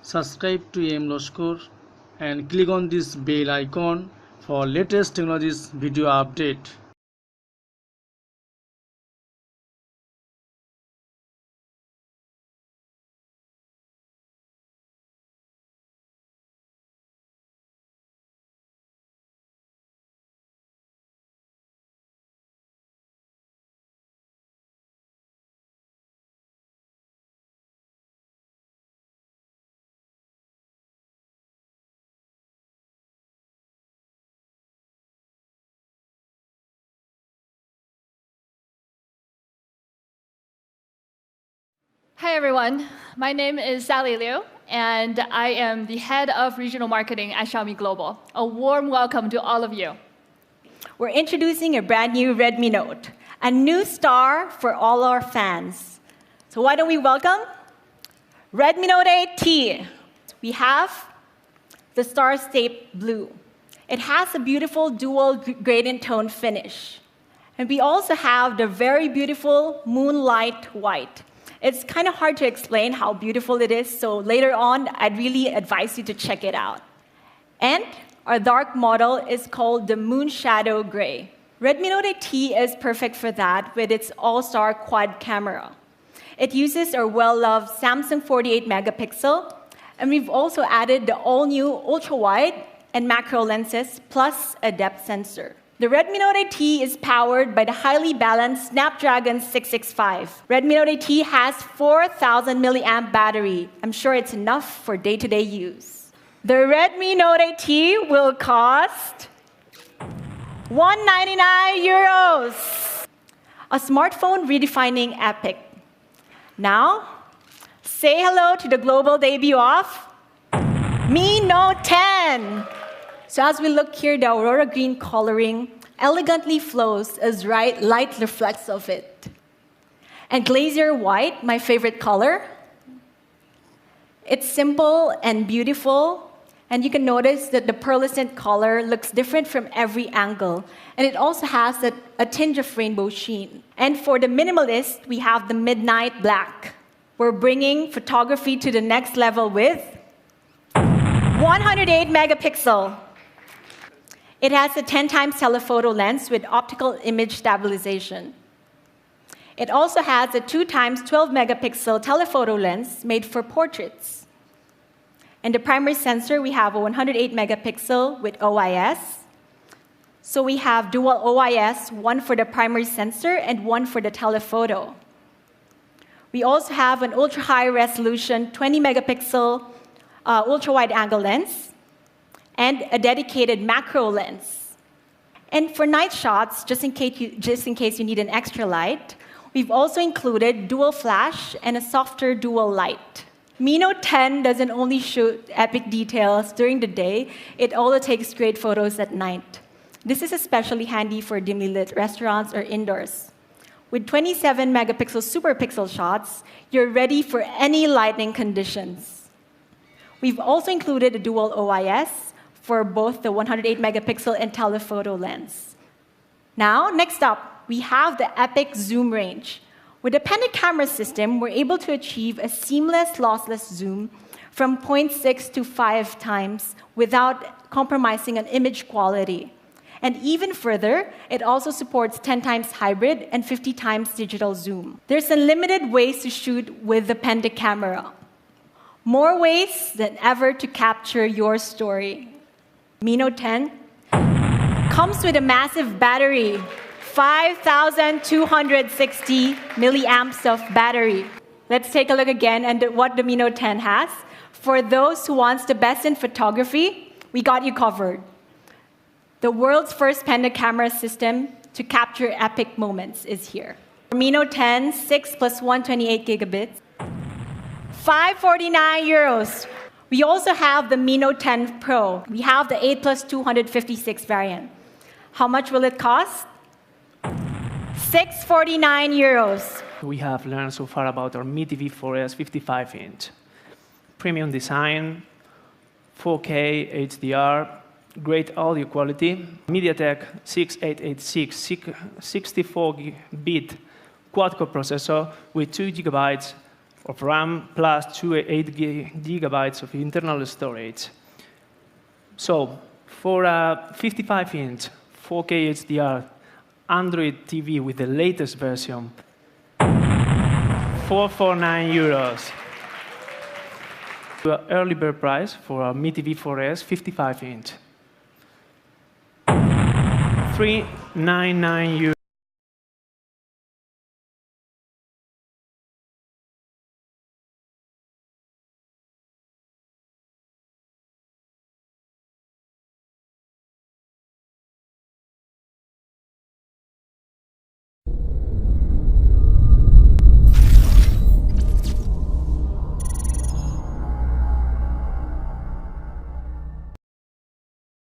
subscribe to M.Laskar and click on this bell icon for latest technologies video update. Hi, everyone. My name is Sally Liu, and I am the head of regional marketing at Xiaomi Global. A warm welcome to all of you. We're introducing a brand new Redmi Note, a new star for all our fans. So why don't we welcome Redmi Note 8T. We have the star-shaped blue. It has a beautiful dual gradient tone finish. And we also have the very beautiful moonlight white. It's kind of hard to explain how beautiful it is, so later on, I'd really advise you to check it out. And our dark model is called the Moon Shadow Gray. Redmi Note 8T is perfect for that with its all-star quad camera. It uses our well-loved Samsung 48-megapixel, and we've also added the all-new ultra-wide and macro lenses, plus a depth sensor. The Redmi Note 8T is powered by the highly balanced Snapdragon 665. Redmi Note 8T has 4,000 milliamp battery. I'm sure it's enough for day-to-day use. The Redmi Note 8T will cost €199. A smartphone redefining epic. Now, say hello to the global debut of Mi Note 10. So as we look here, the Aurora green coloring elegantly flows as light reflects of it. And Glacier white, my favorite color. It's simple and beautiful, and you can notice that the pearlescent color looks different from every angle. And it also has a tinge of rainbow sheen. And for the minimalist, we have the midnight black. We're bringing photography to the next level with 108 megapixel. It has a 10 times telephoto lens with optical image stabilization. It also has a 2 times 12 megapixel telephoto lens made for portraits. And the primary sensor, we have a 108 megapixel with OIS. So we have dual OIS, one for the primary sensor and one for the telephoto. We also have an ultra-high resolution 20 megapixel ultra-wide angle lens and a dedicated macro lens. And for night shots, just in case you need an extra light, we've also included dual flash and a softer dual light. Mi Note 10 doesn't only shoot epic details during the day, it also takes great photos at night. This is especially handy for dimly lit restaurants or indoors. With 27 megapixel super pixel shots, you're ready for any lighting conditions. We've also included a dual OIS for both the 108 megapixel and telephoto lens. Now, next up, we have the epic zoom range. With the Panda camera system, we're able to achieve a seamless lossless zoom from 0.6 to 5 times without compromising on image quality. And even further, it also supports 10 times hybrid and 50 times digital zoom. There's unlimited ways to shoot with the Panda camera. More ways than ever to capture your story. Mi Note 10 comes with a massive battery, 5,260 milliamps of battery. Let's take a look again at what the Mi Note 10 has. For those who want the best in photography, we got you covered. The world's first Panda camera system to capture epic moments is here. Mi Note 10, 6 plus 128 gigabits, €549. We also have the Mi Note 10 Pro. We have the 8 plus 256 variant. How much will it cost? €649. We have learned so far about our Mi TV 4S 55-inch. Premium design, 4K HDR, great audio quality, MediaTek 6886 64-bit quad-core processor with 2 gigabytes of RAM plus 8 gigabytes of internal storage. So for a 55-inch 4K HDR Android TV with the latest version, €449. The early bird price for a Mi TV 4S 55-inch, €399.